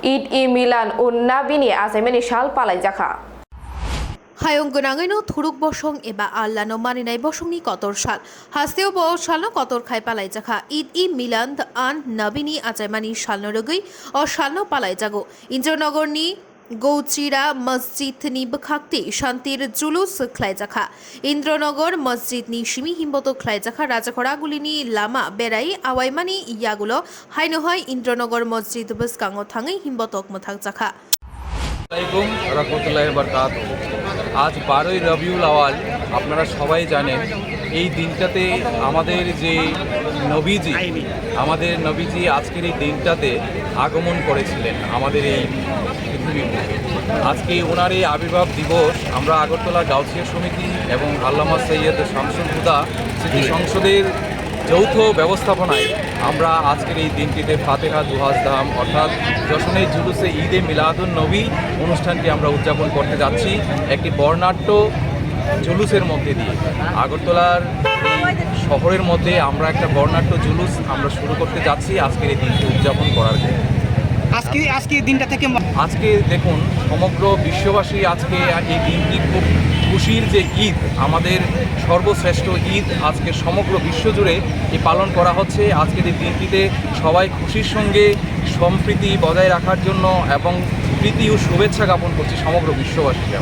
Id I Milan unnabini azemeni shal palai jakha. Hayong gonangino thuruk bosong eba allano maninai bosongni kotor sal hasteo bo salno kotor khai palai jakha Id I Milan an nabini ajaimani salno rogui o salno palai jago Indronogorni গৌচিরা মসজিদ নি বখাকতি শান্তির জুলুস খ্লাইজাখা ইন্দ্রনগর মসজিদ নি সিমি হিম্বত খ্লাইজাখা রাজাখরাগুলিনি লামা বেড়াই আওয়াইমানি ইয়াগুলো হাইনো হয় ইন্দ্রনগর মসজিদ বসকাঙ্গ থাঙ্গি হিম্বত অকমথাক জাখা আসসালামু আলাইকুম রাহমাতুল্লাহি ওয়া বারাকাতুহু। আজ 12ই রবিউল আওয়াল। আপনারা সবাই জানেন এই দিনটাতে আমাদের নবীজি আজকের এই দিনটাতে আগমন করেছিলেন আমাদের এই পৃথিবীর বুকে। আজকে ওনার এই আবির্ভাব দিবস আমরা আগরতলা গাউছিয়া সমিতি এবং আল্লামা সৈয়দ শামসুল হুদা স্মৃতি সংসদের যৌথ ব্যবস্থাপনায় আমরা আজকের এই দিনটিতে ফাতেহা দুহাজ দাম অর্থাৎ যশনে জুলুসে ঈদে মিলাদুন নবী অনুষ্ঠানটি আমরা উদযাপন করতে যাচ্ছি একটি বর্ণাঢ্য জুলুসের মধ্যে দিয়ে। আগরতলার শহরের মধ্যে আমরা একটা বর্ণাঢ্য জুলুস আমরা শুরু করতে যাচ্ছি আজকের এই দিনটি উদযাপন করার জন্য। আজকে দিনটা থেকে আজকে দেখুন সমগ্র বিশ্ববাসী আজকে এই দিনটি খুব খুশির যে ঈদ, আমাদের সর্বশ্রেষ্ঠ ঈদ আজকে সমগ্র বিশ্বজুড়ে পালন করা হচ্ছে। আজকের এই দিনটিতে সবাই খুশির সঙ্গে সম্প্রীতি বজায় রাখার জন্য এবং প্রীতি ও শুভেচ্ছা জ্ঞাপন করছি সমগ্র বিশ্ববাসীকে।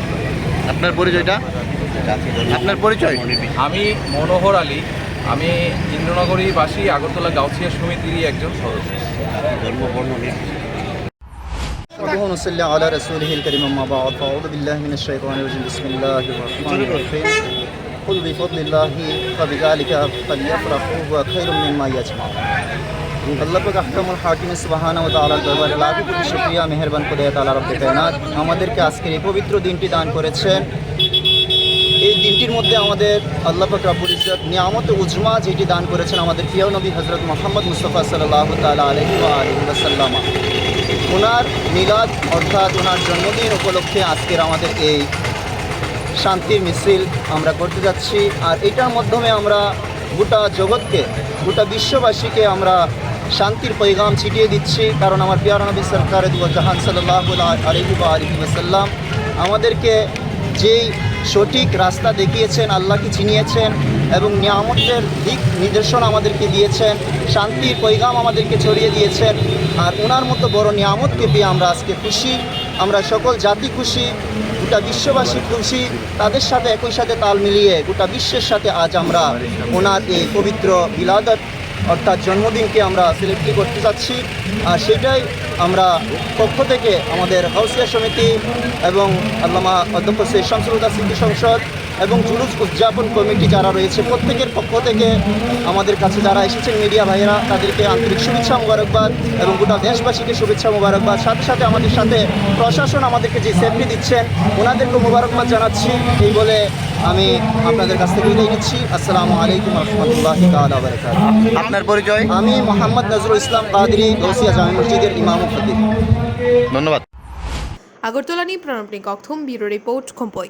আপনার পরিচয়? আমি মনোহর আলী, আমি ইন্দ্রনগরী বাসী, আগরতলা গাউছিয়া সমিতিরই একজন সদস্য। ونصلي على رسوله الكريم أما بعد فأعوذ بالله من الشيطان الرجيم بسم الله الرحمن الرحيم قل بفضل الله فبذلك فليفرحوا هو خير مما يجمعون। আল্লাহ পাক আহকামুল হাকিম সুবহানাহু ওয়া তাআলার দরবারে লাখো কোটি শুকরিয়া মেহেরবান খোদা তাআলা রব্বে কায়নাত আমাদেরকে আজকের এই পবিত্র দিনটি দান করেছেন। এই দিনটির মধ্যে আমাদের আল্লাহ পাক রব্বুল ইজ্জত নিয়ামত উজমা যেটি দান করেছেন আমাদের প্রিয় নবী হযরত মুহাম্মদ মুস্তাফা সাল্লাল্লাহু তাআলা আলাইহি ওয়া আলিহি ওয়াসাল্লাম। ওনার মিলাদ অর্থাৎ ওনার জন্মদিন উপলক্ষে আজকের আমাদের এই শান্তির মিছিল আমরা করতে যাচ্ছি। আর এটার মাধ্যমে আমরা গোটা জগৎকে, গোটা বিশ্ববাসীকে আমরা শান্তির পয়গাম ছিটিয়ে দিচ্ছি। কারণ আমার প্রিয় নবী সরকার জাহান সাল্লাল্লাহু আলাইহি ওয়া আলিহি ওয়াসাল্লাম আমাদেরকে যেই সঠিক রাস্তা দেখিয়েছেন, আল্লাহকে চিনিয়েছেন এবং নিয়ামতের দিক নির্দেশনা আমাদেরকে দিয়েছেন, শান্তির পয়গাম আমাদেরকে ছড়িয়ে দিয়েছেন। আর ওনার মতো বড় নিয়ামতকে পেয়ে আমরা আজকে খুশি, আমরা সকল জাতি খুশি, গোটা বিশ্ববাসী খুশি। তাদের সাথে একই সাথে তাল মিলিয়ে গোটা বিশ্বের সাথে আজ আমরা ওনার এই পবিত্র বিলাদত অর্থাৎ জন্মদিনকে আমরা সেলিব্রেট করতে যাচ্ছি। আর সেটাই আমরা পক্ষ থেকে আমাদের গাউছিয়া সমিতি এবং আল্লামা অধ্যক্ষ সৈয়দ শামসুল হুদা স্মৃতি সংসদ এবং জুলুস উদযাপন কমিটি যারা রয়েছে প্রত্যেকের পক্ষ থেকে আমাদের কাছে যারা এসেছেন মিডিয়া ভাইয়েরা তাদেরকে আন্তরিক শুভেচ্ছা মোবারকবাদ এবং গোটা দেশবাসীকে শুভেচ্ছা মোবারকবাদ। সাথে সাথে আমাদের সাথে প্রশাসন আমাদেরকে যে সেফটি দিচ্ছেন ওনাদেরকে মোবারকবাদ জানাচ্ছি। এই বলে আমি আপনাদের কাছ থেকে বিদায় নিচ্ছি। আসসালামু আলাইকুম রহমতুল্লাহি তাআলা ওয়া বারাকাতুহু। আপনার পরিচয়? আমি মোহাম্মদ নজরুল ইসলাম কাদরি, গাউছিয়া জামে মসজিদের ইমাম ও খতিব। ধন্যবাদ। আগরতলা নি প্রণব নিকথম ব্যুরো রিপোর্ট খম্পই।